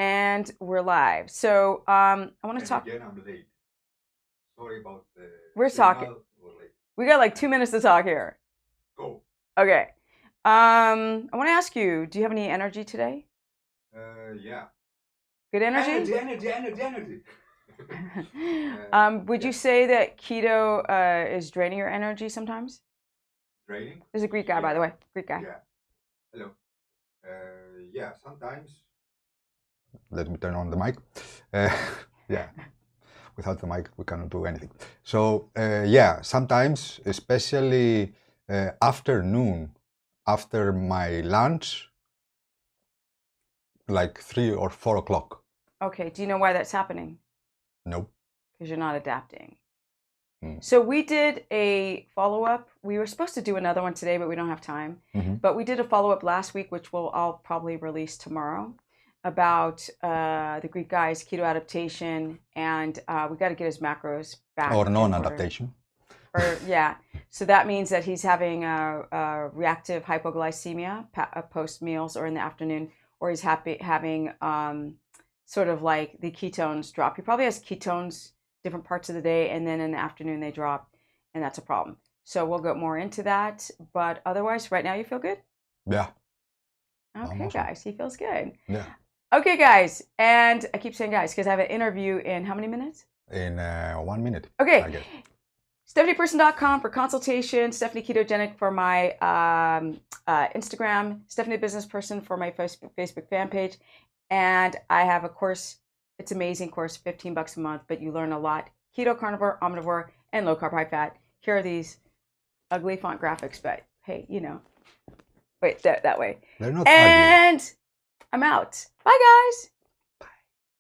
And we're live. So I want to talk. Again, I'm late. Sorry about the We're talking. signal. We're late. We got like 2 minutes to talk here. Go. Okay. I want to ask you, do you have any energy today? Yeah. Good energy? Energy. Would you say that keto is draining your energy sometimes? Draining? There's a Greek guy, by the way. Greek guy. Yeah. Hello. Yeah, sometimes. Let me turn on the mic. Yeah. Without the mic, we cannot do anything. So, yeah, sometimes, especially afternoon, after my lunch, like 3 or 4 o'clock. Okay. Do you know why that's happening? No. Because you're not adapting. So we did a follow-up. We were supposed to do another one today, but we don't have time. But we did a follow-up last week, which I'll probably release tomorrow, about the Greek guy's keto adaptation, and we got to get his macros back. Or non-adaptation. Or yeah, so that means that he's having a reactive hypoglycemia post meals or in the afternoon, or he's having sort of like the ketones drop. He probably has ketones different parts of the day, and then in the afternoon they drop, and that's a problem. So we'll go more into that, but otherwise, right now you feel good? Yeah. Okay, guys, he feels good. Yeah. Okay, guys, and I keep saying guys because I have an interview in how many minutes? In 1 minute. Okay. StephaniePerson.com for consultation, Stephanie Ketogenic for my Instagram, Stephanie Business Person for my Facebook fan page, and I have a course. It's an amazing course, $15 a month, but you learn a lot. Keto, carnivore, omnivore, and low carb, high fat. Here are these ugly font graphics, but hey, you know. Wait, that way. They're not and ugly. I'm out. Bye, guys.